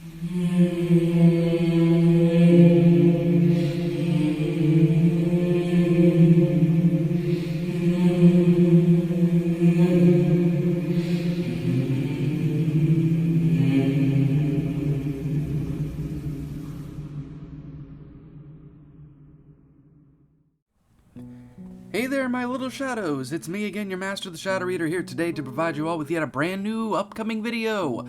Hey there, my little shadows! It's me again, your Master the Shadow Reader, here today to provide you all with yet a brand new upcoming video.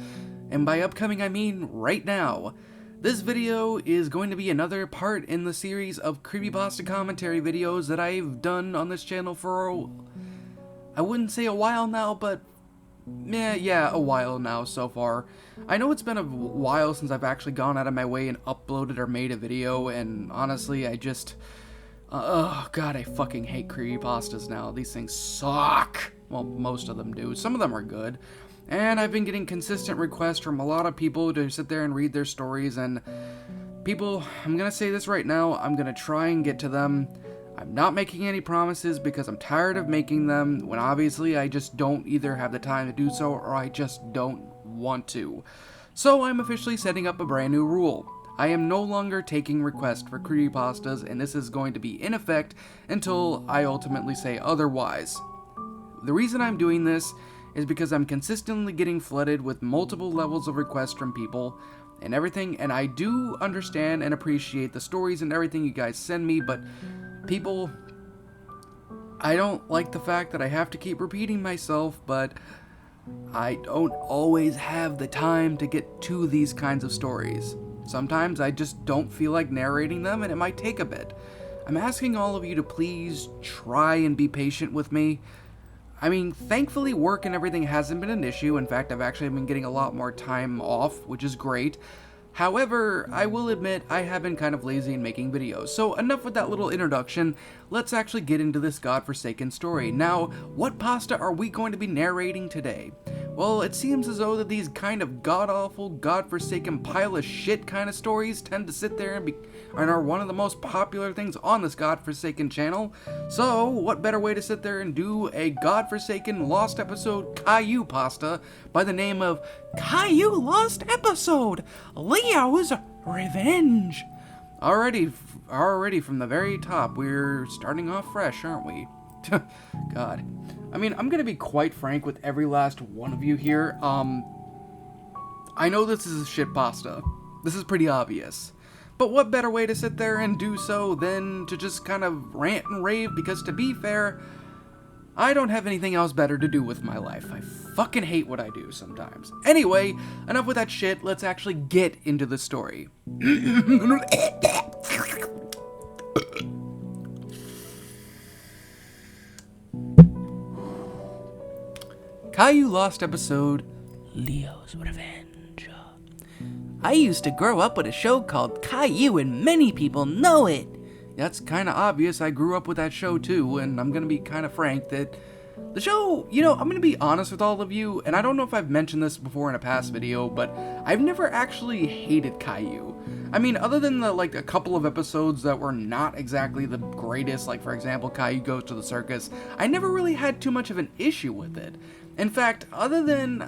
And by upcoming, I mean right now. This video is going to be another part in the series of Creepypasta commentary videos that I've done on this channel for, I wouldn't say a while now, but yeah, a while now so far. I know it's been a while since I've actually gone out of my way and uploaded or made a video, and honestly, I just... oh god, I fucking hate creepypastas now. These things suck. Well, most of them do. Some of them are good. And I've been getting consistent requests from a lot of people to sit there and read their stories, and people, I'm gonna say this right now, I'm gonna try and get to them. I'm not making any promises because I'm tired of making them, when obviously I just don't either have the time to do so or I just don't want to. So I'm officially setting up a brand new rule. I am no longer taking requests for creepypastas, and this is going to be in effect until I ultimately say otherwise. The reason I'm doing this is because I'm consistently getting flooded with multiple levels of requests from people and everything, and I do understand and appreciate the stories and everything you guys send me, but people, I don't like the fact that I have to keep repeating myself, but I don't always have the time to get to these kinds of stories. Sometimes I just don't feel like narrating them, and it might take a bit. I'm asking all of you to please try and be patient with me. I mean, thankfully work and everything hasn't been an issue. In fact, I've actually been getting a lot more time off, which is great. However, I will admit I have been kind of lazy in making videos. So enough with that little introduction, let's actually get into this godforsaken story. Now, what pasta are we going to be narrating today? Well, it seems as though that these kind of god-awful, godforsaken pile of shit kind of stories tend to sit there and are one of the most popular things on this godforsaken channel. So, what better way to sit there and do a godforsaken lost episode Caillou pasta by the name of Caillou Lost Episode, Leo's Revenge. Already from the very top, we're starting off fresh, aren't we? God. I mean, I'm gonna be quite frank with every last one of you here. I know this is a shit pasta. This is pretty obvious. But what better way to sit there and do so than to just kind of rant and rave, because to be fair, I don't have anything else better to do with my life. I fucking hate what I do sometimes. Anyway, enough with that shit, let's actually get into the story. Caillou Lost Episode, Leo's Revenge. I used to grow up with a show called Caillou, and many people know it. That's kinda obvious, I grew up with that show too, and I'm gonna be kinda frank that the show, you know, I'm gonna be honest with all of you, and I don't know if I've mentioned this before in a past video, but I've never actually hated Caillou. I mean, other than a couple of episodes that were not exactly the greatest, like for example, Caillou Goes to the Circus, I never really had too much of an issue with it. In fact, other than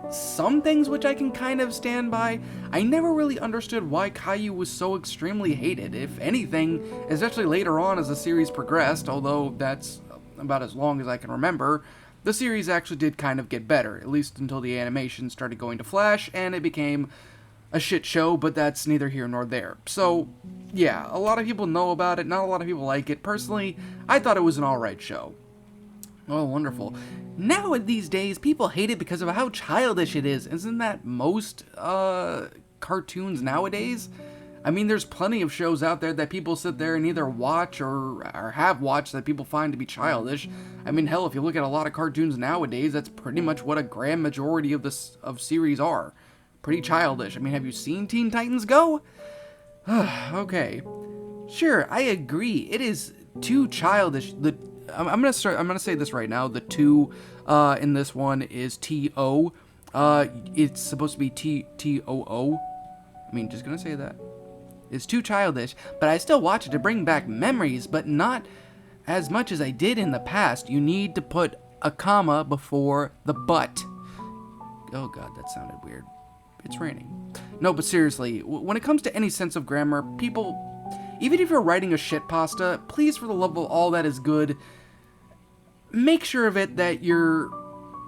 some things which I can kind of stand by, I never really understood why Caillou was so extremely hated. If anything, especially later on as the series progressed, although that's about as long as I can remember, the series actually did kind of get better, at least until the animation started going to Flash, and it became a shit show, but that's neither here nor there. So, yeah, a lot of people know about it, not a lot of people like it. Personally, I thought it was an alright show. Oh, wonderful. Now, these days, people hate it because of how childish it is. Isn't that most, cartoons nowadays? I mean, there's plenty of shows out there that people sit there and either watch or have watched that people find to be childish. I mean, hell, if you look at a lot of cartoons nowadays, that's pretty much what a grand majority of series are. Pretty childish. I mean, have you seen Teen Titans Go? Okay. Sure, I agree. It is too childish. I'm gonna say this right now. The two in this one is T-O. It's supposed to be T-O-O. I mean, just gonna say that. It's too childish, but I still watch it to bring back memories, but not as much as I did in the past. You need to put a comma before the but. Oh god, that sounded weird. it's raining. No, but seriously, when it comes to any sense of grammar, people, even if you're writing a shit pasta, please, for the love of all that is good, make sure of it that your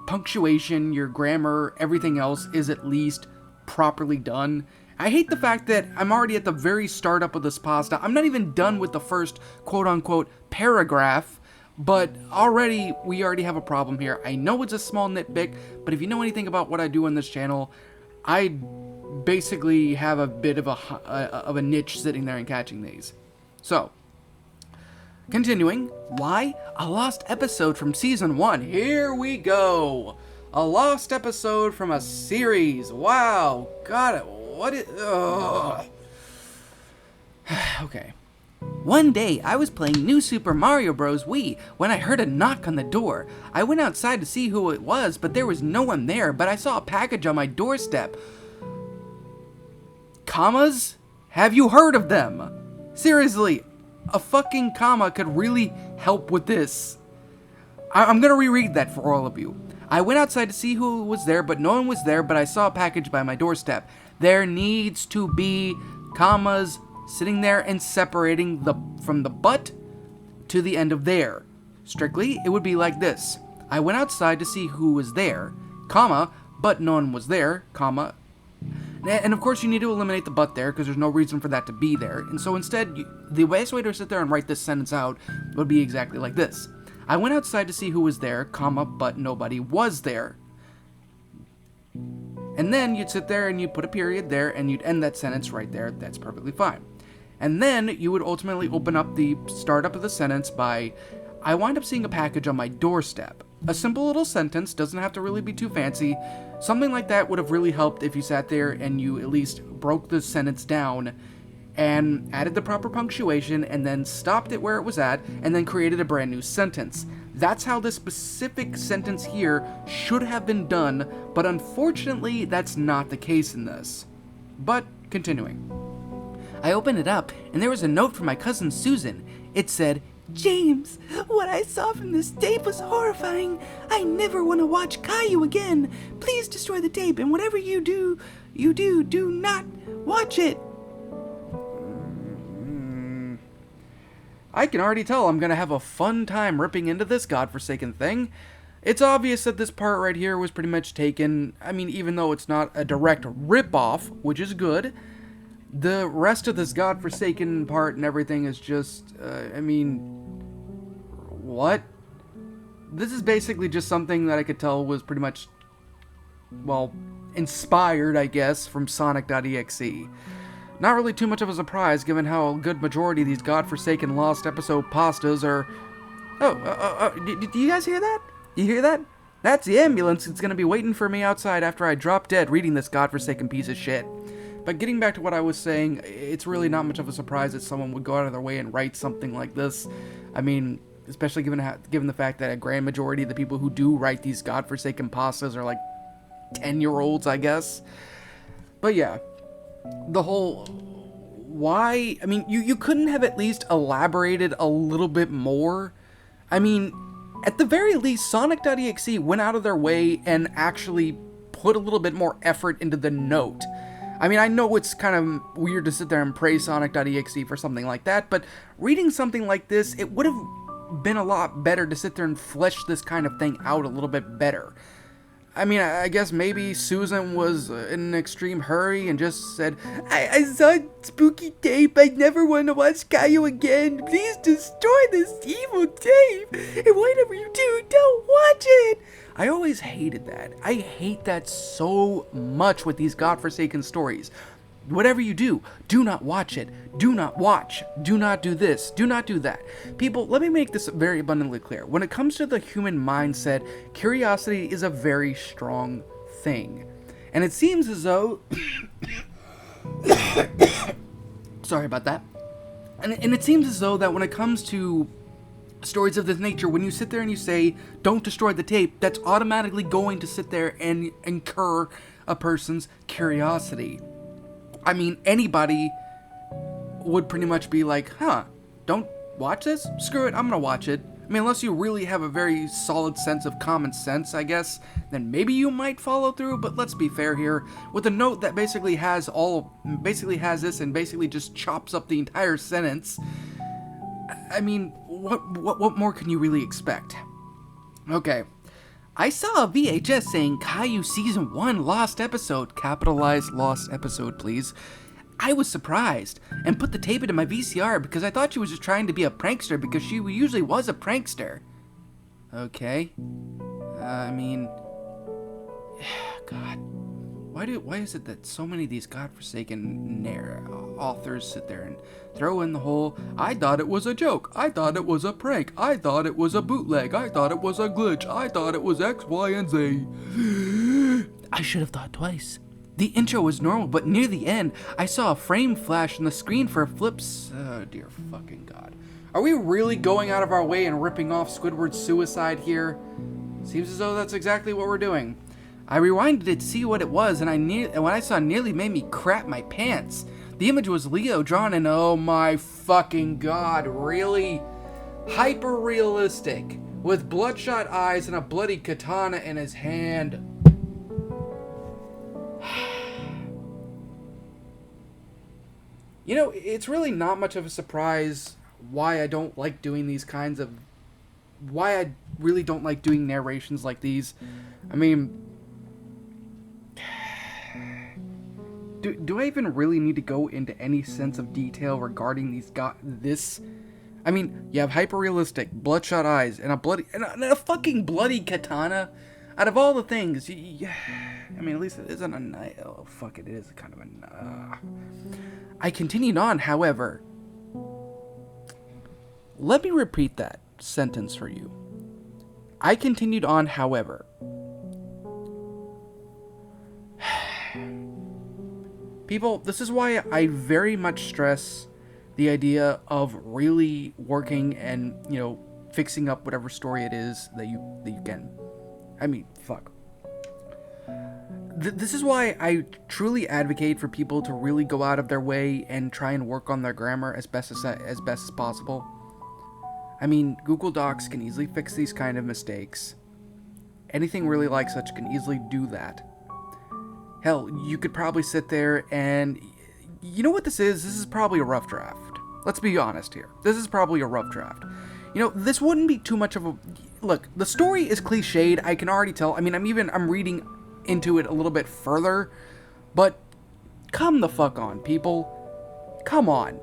punctuation, your grammar, everything else is at least properly done. I hate the fact that I'm already at the very startup of this pasta. I'm not even done with the first quote-unquote paragraph, but we already have a problem here. I know it's a small nitpick, but if you know anything about what I do on this channel, I basically have a bit of a niche sitting there and catching these. So, continuing, why? A lost episode from Season 1. Here we go! A lost episode from a series. Wow. God, what is... Okay. One day, I was playing New Super Mario Bros. Wii when I heard a knock on the door. I went outside to see who it was, but there was no one there, but I saw a package on my doorstep. Commas? Have you heard of them? Seriously, a fucking comma could really help with this. I'm gonna reread that for all of you. I went outside to see who was there, but no one was there, but I saw a package by my doorstep. There needs to be commas sitting there and separating from the but to the end of there. Strictly, it would be like this. I went outside to see who was there, comma, but no one was there, comma. And of course you need to eliminate the but there because there's no reason for that to be there. And so instead, the best way to sit there and write this sentence out would be exactly like this. I went outside to see who was there, comma, but nobody was there. And then you'd sit there and you'd put a period there and you'd end that sentence right there. That's perfectly fine. And then you would ultimately open up the startup of the sentence by, I wind up seeing a package on my doorstep. A simple little sentence, doesn't have to really be too fancy. Something like that would have really helped if you sat there and you at least broke the sentence down and added the proper punctuation and then stopped it where it was at and then created a brand new sentence. That's how this specific sentence here should have been done, but unfortunately that's not the case in this. But continuing. I opened it up and there was a note from my cousin Susan. It said, James, what I saw from this tape was horrifying. I never want to watch Caillou again. Please destroy the tape, and whatever you do not watch it. I can already tell I'm going to have a fun time ripping into this godforsaken thing. It's obvious that this part right here was pretty much taken, I mean, even though it's not a direct rip-off, which is good, the rest of this godforsaken part and everything is just, I mean, what? This is basically just something that I could tell was pretty much, well, inspired, I guess, from Sonic.exe. Not really too much of a surprise, given how a good majority of these godforsaken lost episode pastas are... do you guys hear that? You hear that? That's the ambulance that's gonna be waiting for me outside after I drop dead reading this godforsaken piece of shit. But getting back to what I was saying, it's really not much of a surprise that someone would go out of their way and write something like this. I mean, especially given the fact that a grand majority of the people who do write these godforsaken pastas are like 10-year-olds, I guess. But yeah. The whole, why, I mean, you couldn't have at least elaborated a little bit more? I mean, at the very least, Sonic.exe went out of their way and actually put a little bit more effort into the note. I mean, I know it's kind of weird to sit there and praise Sonic.exe for something like that, but reading something like this, it would have been a lot better to sit there and flesh this kind of thing out a little bit better. I mean, I guess maybe Susan was in an extreme hurry and just said, I saw spooky tape. I never want to watch Caillou again. Please destroy this evil tape. And whatever you do, don't watch it. I always hated that. I hate that so much with these godforsaken stories. Whatever you do not watch it. Do not watch. Do not do this. Do not do that. People, let me make this very abundantly clear. When it comes to the human mindset, curiosity is a very strong thing. And it seems as though... Sorry about that. And it seems as though that when it comes to stories of this nature, when you sit there and you say, don't destroy the tape, that's automatically going to sit there and incur a person's curiosity. I mean, anybody would pretty much be like, huh, don't watch this? Screw it, I'm gonna watch it. I mean, unless you really have a very solid sense of common sense, I guess, then maybe you might follow through, but let's be fair here. With a note that basically has this and basically just chops up the entire sentence, I mean, what more can you really expect? Okay. I saw a VHS saying Caillou Season 1 Lost Episode, capitalized Lost Episode, please. I was surprised, and put the tape into my VCR because I thought she was just trying to be a prankster because she usually was a prankster. Okay. I mean... God. Why is it that so many of these godforsaken authors sit there and throw in the whole, I thought it was a joke, I thought it was a prank, I thought it was a bootleg, I thought it was a glitch, I thought it was X, Y, and Z. I should have thought twice. The intro was normal, but near the end, I saw a frame flash on the screen for flips. Oh, dear fucking God. Are we really going out of our way and ripping off Squidward's suicide here? Seems as though that's exactly what we're doing. I rewinded it to see what it was, and what I saw nearly made me crap my pants. The image was Leo drawn in, oh my fucking God, really? Hyper-realistic, with bloodshot eyes and a bloody katana in his hand. You know, it's really not much of a surprise why I don't like doing these kinds of... why I really don't like doing narrations like these. I mean... Do I even really need to go into any sense of detail regarding this? I mean, you have hyper-realistic, bloodshot eyes, and a fucking bloody katana. Out of all the things, I mean, at least it isn't a knife. Oh, fuck it, it is kind of a... I continued on, however. Let me repeat that sentence for you. I continued on, however. People, this is why I very much stress the idea of really working and, you know, fixing up whatever story it is that you can. I mean, fuck. This is why I truly advocate for people to really go out of their way and try and work on their grammar as best as possible. I mean, Google Docs can easily fix these kind of mistakes. Anything really like such can easily do that. Hell, you could probably sit there and... You know what this is? This is probably a rough draft. Let's be honest here. This is probably a rough draft. You know, this wouldn't be too much of a... Look, the story is cliched, I can already tell. I mean, I'm reading into it a little bit further. But, come the fuck on, people. Come on.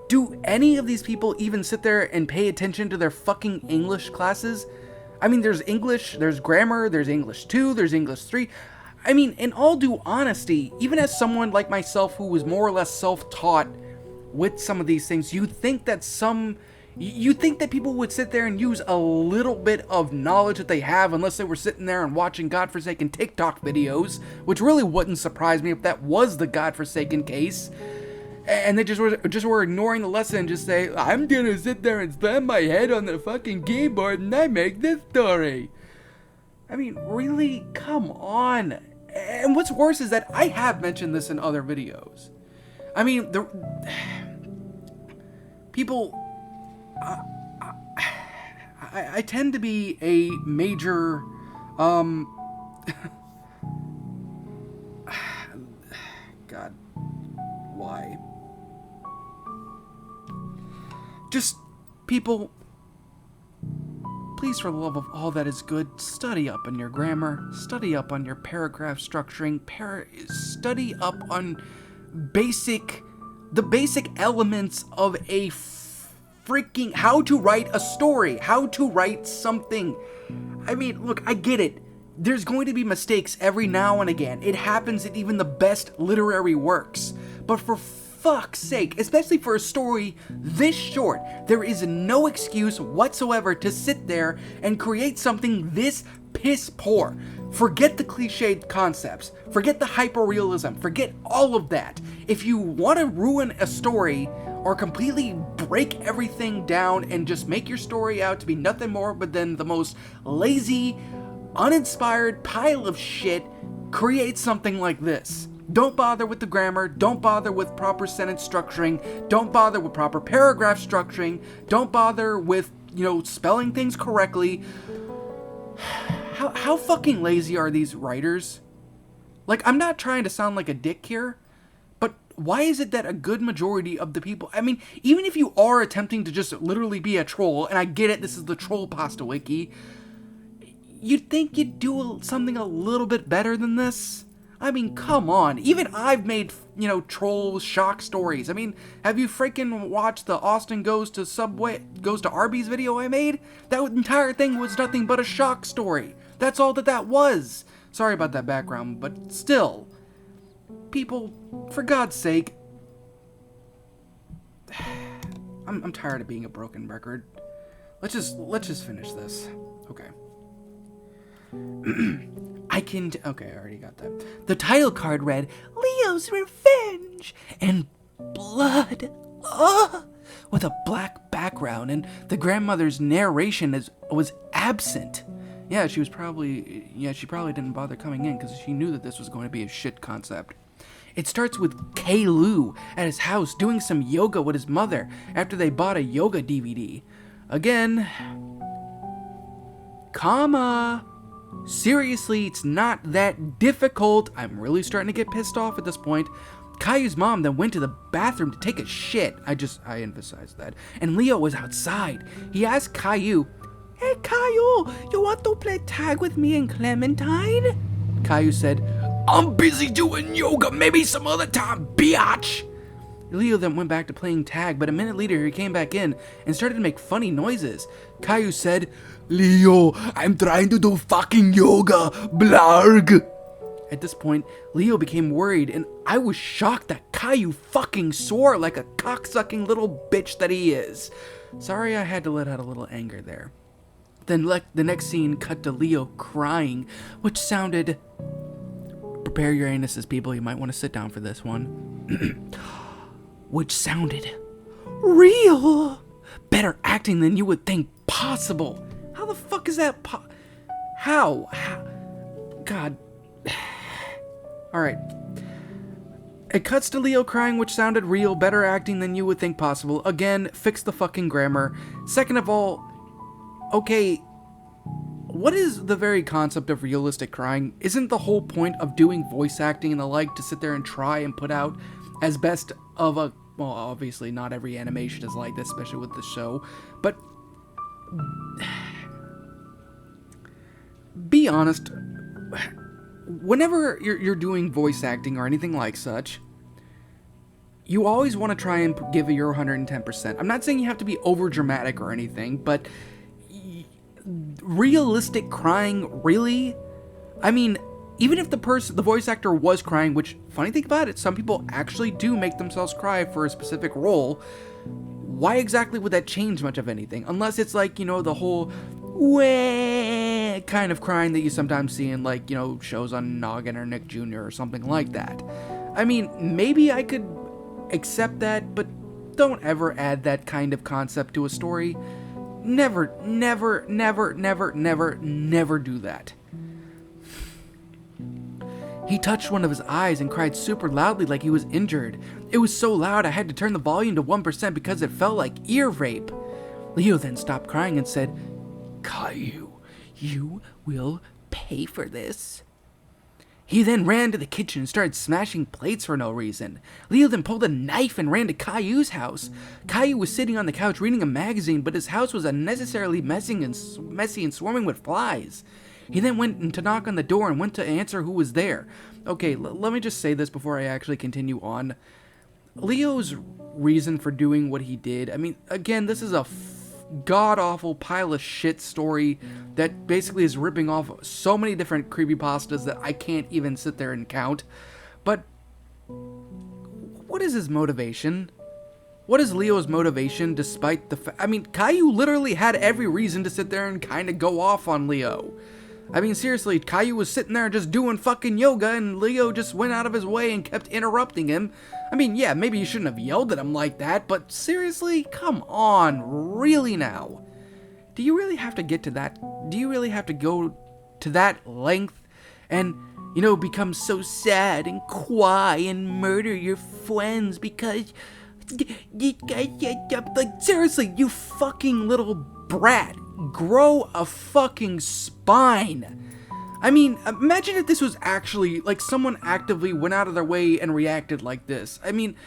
Do any of these people even sit there and pay attention to their fucking English classes? I mean, there's English, there's grammar, there's English 2, there's English 3... I mean, in all due honesty, even as someone like myself who was more or less self-taught with some of these things, you think that people would sit there and use a little bit of knowledge that they have unless they were sitting there and watching godforsaken TikTok videos, which really wouldn't surprise me if that was the godforsaken case. And they just were ignoring the lesson and just say, I'm gonna sit there and slam my head on the fucking keyboard and I make this story. I mean, really? Come on. And what's worse is that I have mentioned this in other videos. I mean, people... I tend to be a major... God. Why? Just, people... Please, for the love of all that is good, study up on your grammar, study up on your paragraph structuring, study up on the basic elements of a freaking, how to write a story, how to write something. I mean, look, I get it. There's going to be mistakes every now and again. It happens in even the best literary works. But for fuck's sake, especially for a story this short, there is no excuse whatsoever to sit there and create something this piss poor. Forget the cliched concepts, forget the hyper-realism, forget all of that. If you want to ruin a story or completely break everything down and just make your story out to be nothing more but than the most lazy, uninspired pile of shit, create something like this. Don't bother with the grammar, don't bother with proper sentence structuring, don't bother with proper paragraph structuring, don't bother with spelling things correctly. How fucking lazy are these writers? Like, I'm not trying to sound like a dick here, but why is it that a good majority of the people, I mean, even if you are attempting to just literally be a troll, and I get it, this is the Trollpasta wiki, you'd think you'd do something a little bit better than this? I mean, come on. Even I've made, troll shock stories. I mean, have you freaking watched the Austin goes to Arby's video I made? That entire thing was nothing but a shock story. That's all that was. Sorry about that background, but still. People, for God's sake. I'm tired of being a broken record. Let's just finish this. Okay. Okay, I already got that. The title card read, Leo's Revenge, and blood, with a black background, and the grandmother's narration was absent. Yeah, she probably didn't bother coming in because she knew that this was going to be a shit concept. It starts with Caillou at his house doing some yoga with his mother after they bought a yoga DVD. Again, comma. Seriously, it's not that difficult. I'm really starting to get pissed off at this point. Caillou's mom then went to the bathroom to take a shit. I emphasized that. And Leo was outside. He asked Caillou, Hey Caillou, you want to play tag with me and Clementine? Caillou said, I'm busy doing yoga, maybe some other time, biatch. Leo then went back to playing tag, but a minute later he came back in and started to make funny noises. Caillou said, Leo, I'm trying to do fucking yoga, blarg. At this point, Leo became worried, and I was shocked that Caillou fucking swore like a cocksucking little bitch that he is. Sorry I had to let out a little anger there. Then the next scene cut to Leo crying, which sounded... Prepare your anuses, people, you might want to sit down for this one. Which sounded real. Better acting than you would think possible. How the fuck is that How? God. Alright. It cuts to Leo crying, which sounded real. Better acting than you would think possible. Again, fix the fucking grammar. Second of all, okay, what is the very concept of realistic crying? Isn't the whole point of doing voice acting and the like to sit there and try and put out as best of a... Well, obviously not every animation is like this, especially with the show, but... Be honest, whenever you're doing voice acting or anything like such, you always want to try and give your 110%. I'm not saying you have to be over dramatic or anything, but realistic crying, really? I mean, even if the voice actor was crying, which, funny thing about it, some people actually do make themselves cry for a specific role, why exactly would that change much of anything? Unless it's like, the whole wah kind of crying that you sometimes see in, like, shows on Noggin or Nick Jr. or something like that. I mean, maybe I could accept that, but don't ever add that kind of concept to a story. Never, never, never, never, never, never do that. He touched one of his eyes and cried super loudly like he was injured. It was so loud I had to turn the volume to 1% because it felt like ear rape. Leo then stopped crying and said, Caillou, you will pay for this. He then ran to the kitchen and started smashing plates for no reason. Leo then pulled a knife and ran to Caillou's house. Caillou was sitting on the couch reading a magazine, but his house was unnecessarily messy and swarming with flies. He then went to knock on the door and went to answer who was there. Okay, let me just say this before I actually continue on. Leo's reason for doing what he did, I mean, again, this is a god-awful pile of shit story that basically is ripping off so many different creepypastas that I can't even sit there and count. But what is his motivation? What is Leo's motivation despite the I mean, Caillou literally had every reason to sit there and kind of go off on Leo. I mean, seriously, Caillou was sitting there just doing fucking yoga, and Leo just went out of his way and kept interrupting him. I mean, yeah, maybe you shouldn't have yelled at him like that, but seriously, come on, really now? Do you really have to get to that? Do you really have to go to that length and, become so sad and cry and murder your friends because... Like, seriously, you fucking little brat, grow a fucking spine. I mean, imagine if this was actually, like, someone actively went out of their way and reacted like this. I mean,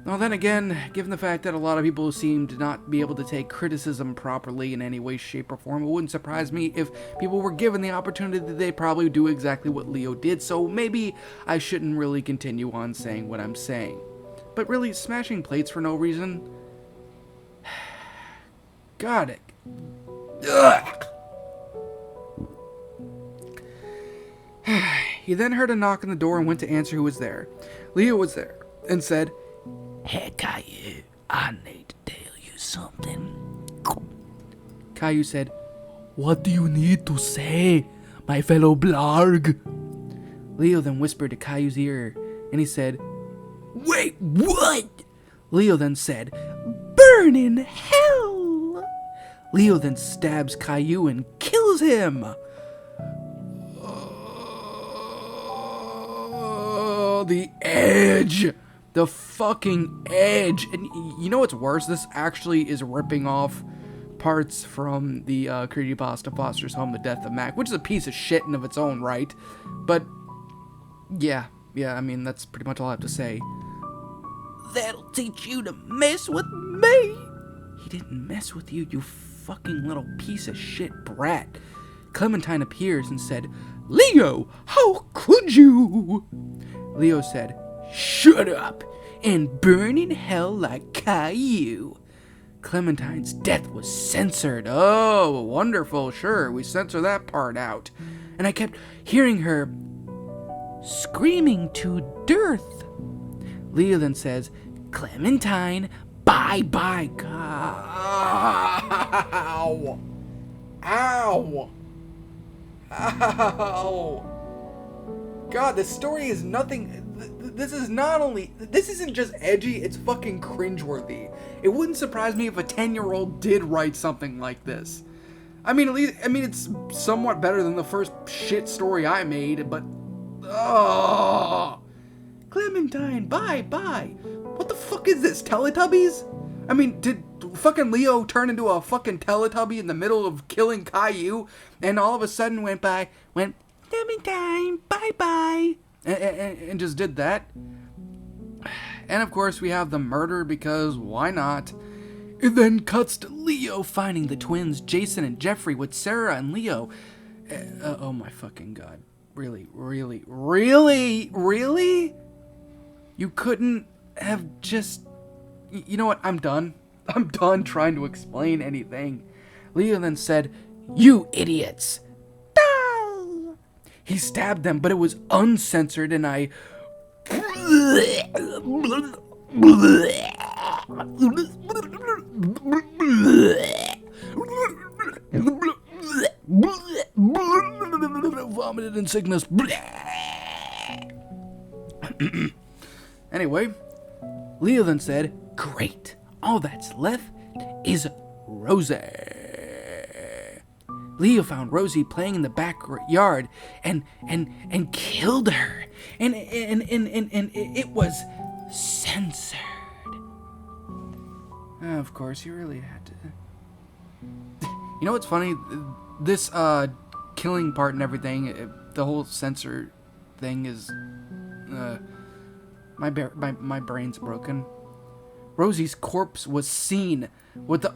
well, then again, given the fact that a lot of people seem to not be able to take criticism properly in any way, shape, or form, it wouldn't surprise me if people were given the opportunity that they'd probably do exactly what Leo did, so maybe I shouldn't really continue on saying what I'm saying. But really, smashing plates for no reason? God, it... Ugh! He then heard a knock on the door and went to answer who was there. Leo was there and said, "Hey, Caillou, I need to tell you something." Caillou said, "What do you need to say, my fellow blarg?" Leo then whispered to Caillou's ear, and he said, "Wait, what?" Leo then said, "Burn in hell." Leo then stabs Caillou and kills him. Oh, the edge. The fucking edge. And you know what's worse? This actually is ripping off parts from the Creepypasta Foster's Home, The Death of Mac, which is a piece of shit in of its own right. But, yeah, I mean, that's pretty much all I have to say. "That'll teach you to mess with me." He didn't mess with you, you fucking little piece of shit brat. Clementine appears and said, "Leo, how could you?" Leo said, "Shut up and burn in hell like Caillou." Clementine's death was censored. Oh, wonderful. Sure, we censor that part out. And I kept hearing her screaming to dearth. Leo then says, "Clementine, bye-bye." Ow. Ow. Ow. God, this story is nothing. This isn't just edgy, it's fucking cringeworthy. It wouldn't surprise me if a 10-year-old did write something like this. I mean, it's somewhat better than the first shit story I made, but Clementine, bye. What the fuck is this, Teletubbies? I mean, did fucking Leo turn into a fucking Teletubby in the middle of killing Caillou, and all of a sudden went Clementine, bye, and just did that? And of course we have the murder, because why not? It then cuts to Leo finding the twins, Jason and Jeffrey, with Sarah and Leo. Oh my fucking god. Really? You couldn't have just... You know what? I'm done trying to explain anything. Leo then said, "You idiots." He stabbed them, but it was uncensored, and I... vomited in sickness. Anyway, Leo then said, "Great, all that's left is Rosie." Leo found Rosie playing in the backyard and killed her. And it was censored. Of course, you really had to. You know what's funny? This killing part and everything, the whole censor thing is my brain's broken. Rosie's corpse was seen with the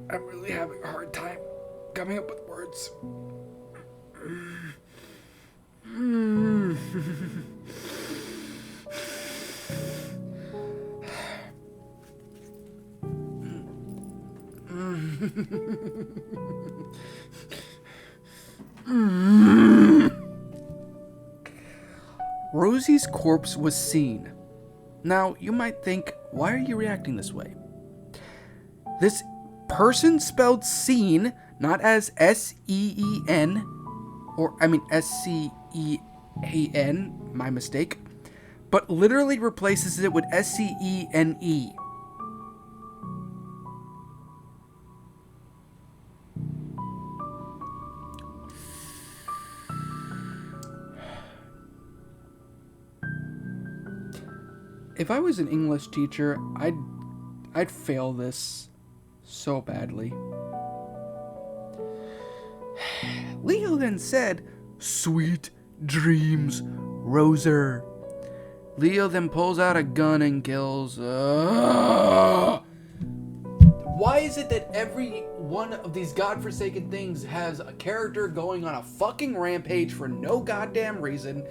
I'm really having a hard time coming up with words. Rosie's corpse was seen. Now, you might think, why are you reacting this way? This person spelled seen, not as S-E-E-N, or I mean S-C-E-A-N, my mistake, but literally replaces it with SCENE. If I was an English teacher, I'd fail this so badly. Leo then said, Sweet dreams, Roser. Leo then pulls out a gun and kills. Why is it that every one of these godforsaken things has a character going on a fucking rampage for no goddamn reason,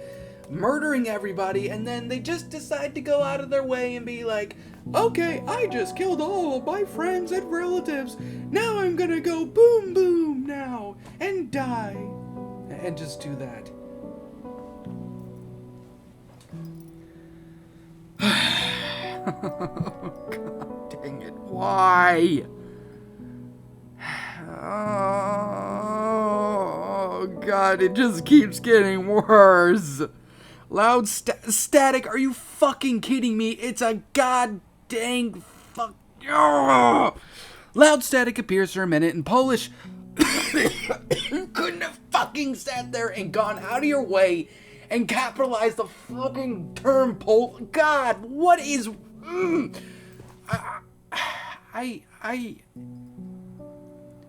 murdering everybody, and then they just decide to go out of their way and be like, okay, I just killed all of my friends and relatives. Now I'm gonna go boom boom now and die. And just do that. Oh, God dang it. Why? Oh, God, it just keeps getting worse. Loud static, are you fucking kidding me? It's a god dang fuck. Oh! Loud static appears for a minute in Polish. You couldn't have fucking sat there and gone out of your way and capitalized the fucking term God, what is... You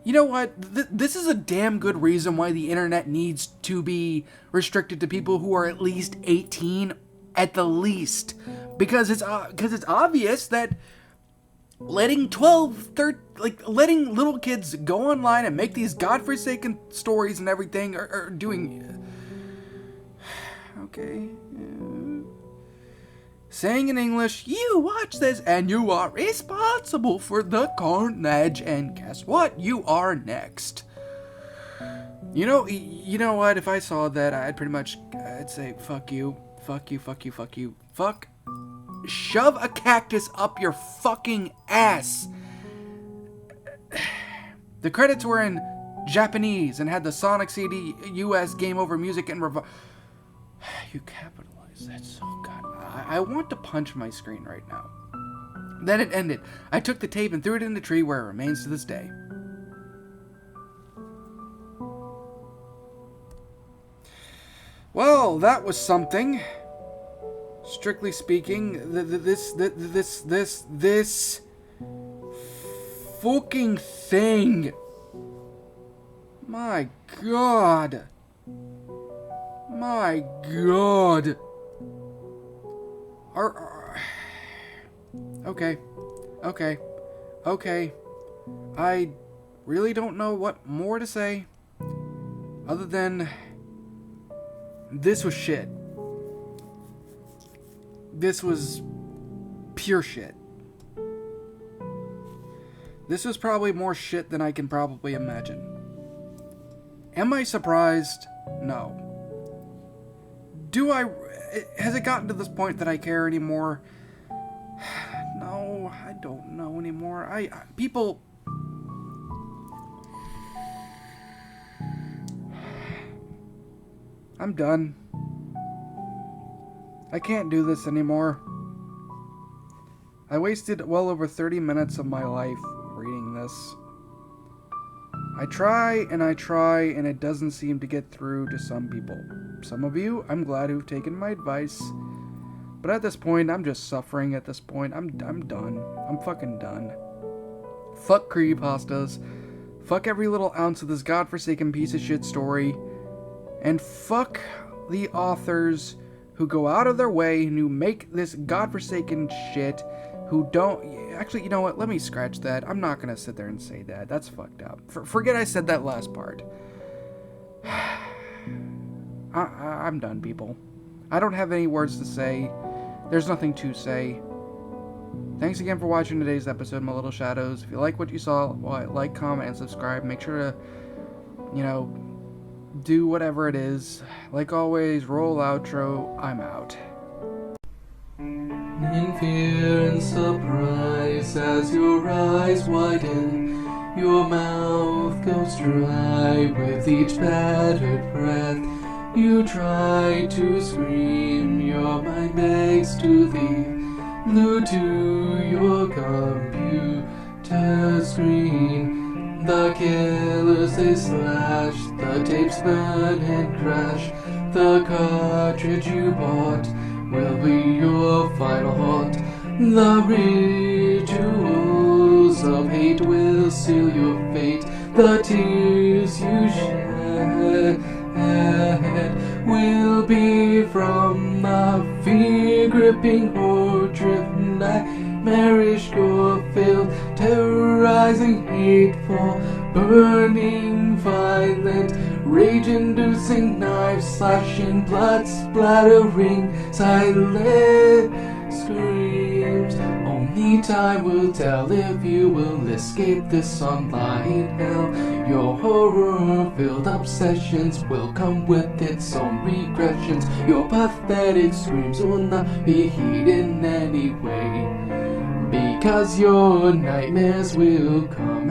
know what? This is a damn good reason why the internet needs to be restricted to people who are at least 18 at the least. Because it's obvious that letting letting little kids go online and make these godforsaken stories and everything are doing... Okay. Saying in English, you watch this and you are responsible for the carnage, and guess what? You are next. You know what? If I saw that, I'd say, fuck you, fuck you, fuck you, fuck you, fuck. Shove a cactus up your fucking ass. The credits were in Japanese and had the Sonic CD US Game Over music and You capitalized that so god. I want to punch my screen right now. Then it ended. I took the tape and threw it in the tree where it remains to this day. Well, that was something. Strictly speaking, this fucking thing. My god. My god. Okay. I really don't know what more to say other than this was shit. This was pure shit. This was probably more shit than I can probably imagine. Am I surprised? No. Has it gotten to this point that I care anymore? No, I don't know anymore. People... I'm done. I can't do this anymore. I wasted well over 30 minutes of my life reading this. I try, and it doesn't seem to get through to some people. Some of you, I'm glad who've taken my advice. But at this point, I'm just suffering at this point. I'm done. I'm fucking done. Fuck creepypastas. Fuck every little ounce of this godforsaken piece of shit story. And fuck the authors who go out of their way and who make this godforsaken shit, who don't... Actually, you know what? Let me scratch that. I'm not gonna sit there and say that. That's fucked up. Forget I said that last part. I'm done, people. I don't have any words to say. There's nothing to say. Thanks again for watching today's episode, my little shadows. If you like what you saw, like, comment, and subscribe. Make sure to, do whatever it is. Like always, roll outro. I'm out. In fear and surprise, as your eyes widen, your mouth goes dry with each battered breath. You try to scream, your mind begs to thee, glued to your computer screen. The killers they slash, the tapes burn and crash. The cartridge you bought will be your final haunt. The rituals of hate will seal your fate. The tears you shed will be from the fear-gripping, horror-driven, nightmarish, gore-filled, terrorizing, hateful, burning, violent, rage-inducing, knife-slashing, blood-splattering, silent screams. Only time will tell if you will escape this online hell. Your horror-filled obsessions will come with its own regressions. Your pathetic screams will not be heeded in any way, because your nightmares will come